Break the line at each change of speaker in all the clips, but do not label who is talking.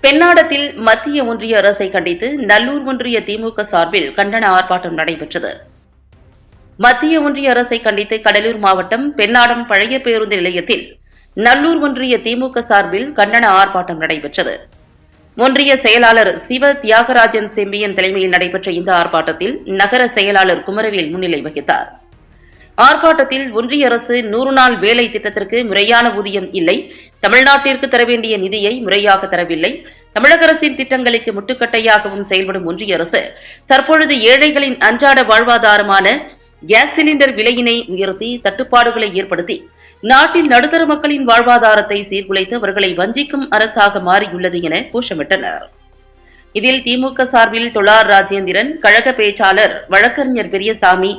பெண்ணாடத்தில் மத்திய ஒன்றிய அரசை கண்டித்து நல்லூர் ஒன்றிய திமுக சார்பில் கண்டன ஆர்ப்பாட்டம் நடைபெற்றது. மத்திய ஒன்றிய அரசை கண்டித்து கடலூர் மாவட்டம் பெண்ணாடம் பழைய பேருந்து நிலையத்தில் நல்லூர் ஒன்றிய திமுக சார்பில் கண்டன ஆர்ப்பாட்டம் நடைபெற்றது. ஒன்றிய செயலாளர் சிவ தியாகராஜன் செம்பியன் தலைமையில் நடைபெற்ற இந்த ஆர்ப்பாட்டத்தில் நகர செயலாளர் குமரவேல் முன்னிலை வகித்தார். ஆர்ப்பாட்டத்தில் ஒன்றிய அரசு 100 நாள் வேலை திட்டத்திற்கு முறையான ஊதியம் இல்லை, தமிழ்நாட்டிற்கு தர வேண்டிய நிதியை முறையாக தரவில்லை, தமிழக அரசின் திட்டங்களுக்கு முட்டுக்கட்டையாகவும் செயல்படும் ஒன்றிய அரசு தற்பொழுது ஏழைகளின் அன்றாட வாழ்வாதாரமான கேஸ் சிலிண்டர் விலையினை உயர்த்தி தட்டுப்பாடுகளை ஏற்படுத்தி நாட்டில் நடுத்தர மக்களின் வாழ்வாதாரத்தை சீர்குலைத்து அவர்களை வஞ்சிக்கும் அரசாக மாறியுள்ளது என கோஷமிட்டனர். இதில் திமுக சார்பில் தொழார் ராஜேந்திரன், கழக பேச்சாளர் வழக்கறிஞர் பெரியசாமி,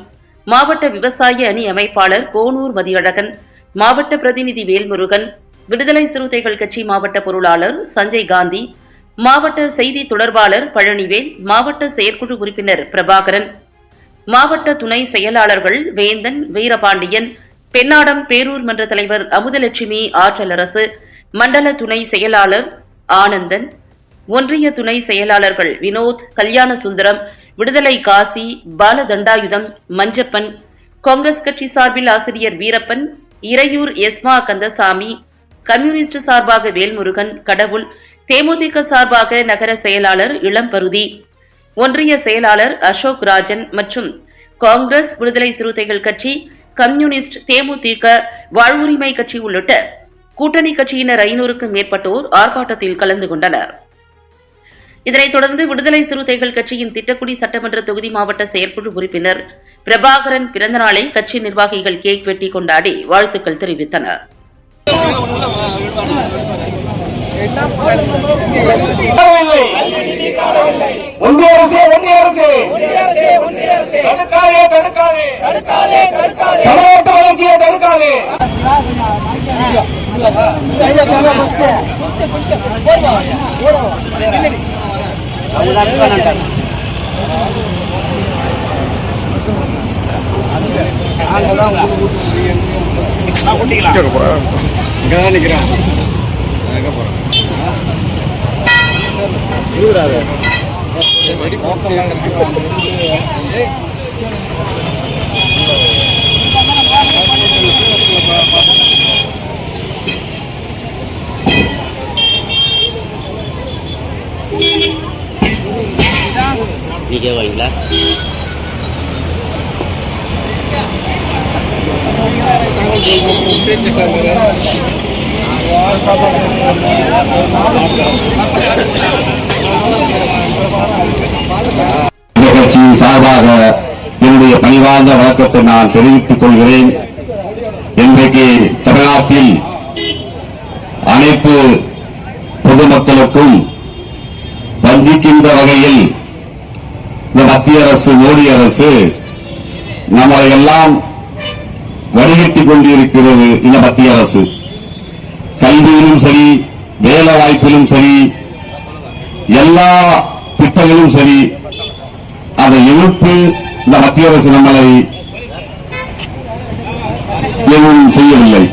மாவட்ட விவசாய அணி அமைப்பாளர் கோனூர் மதியழகன், மாவட்ட பிரதிநிதி வேல்முருகன், விடுதலை சிறுத்தைகள் கட்சி மாவட்ட பொருளாளர் சஞ்சய் காந்தி, மாவட்ட செய்தி தொடர்பாளர் பழனிவேல், மாவட்ட செயற்குழு உறுப்பினர் பிரபாகரன், மாவட்ட துணை செயலாளர்கள் வேந்தன், வீரபாண்டியன், பெண்ணாடம் பேரூர் மன்ற தலைவர் அமுதலட்சுமி ஆற்றலரசு, மண்டல துணை செயலாளர் ஆனந்தன், ஒன்றிய துணை செயலாளர்கள் வினோத், கல்யாண சுந்தரம், விடுதலை காசி, பாலதண்டாயுதம், மஞ்சப்பன், காங்கிரஸ் கட்சி சார்பில் ஆசிரியர் வீரப்பன், இறையூர் எஸ்மா கந்தசாமி, கம்யூனிஸ்ட் சார்பாக வேல்முருகன், கடவுள், தேமுதிக சார்பாக நகர செயலாளர் இளம்பருதி, ஒன்றிய செயலாளர் அசோக் ராஜன் மற்றும் காங்கிரஸ், விடுதலை சிறுத்தைகள் கட்சி, கம்யூனிஸ்ட், தேமுதிக, வாழ்வுரிமை கட்சி உள்ளிட்ட கூட்டணி கட்சியினர் 500க்கும் மேற்பட்டோர் ஆர்ப்பாட்டத்தில் கலந்து கொண்டனர். இதனைத் தொடர்ந்து விடுதலை சிறுத்தைகள் கட்சியின் திட்டக்குடி சட்டமன்ற தொகுதி மாவட்ட செயற்குழு உறுப்பினர் பிரபாகரன் பிறந்தநாளை கட்சி நிர்வாகிகள் கேக் வெட்டி கொண்டாடி வாழ்த்துக்கள் தெரிவித்தனர்.
நீங்க வாங்களா
கட்சியின் சார்பாக என்னுடைய பணிவார்ந்த வணக்கத்தை நான் தெரிவித்துக் கொள்கிறேன். இன்றைக்கு தமிழ்நாட்டில் அனைத்து பொதுமக்களுக்கும் வஞ்சிக்கின்ற வகையில் இந்த மத்திய அரசு, மோடி அரசு நம்மை எல்லாம் வழிகட்டிக் கொண்டிருக்கிறது. இந்த மத்திய அரசு கல்வியிலும் சரி, வேலை வாய்ப்பிலும் சரி, எல்லா திட்டங்களும் சரி, அதை எதிர்த்து இந்த மத்திய அரசு நம்மளை எதுவும் செய்யவில்லை.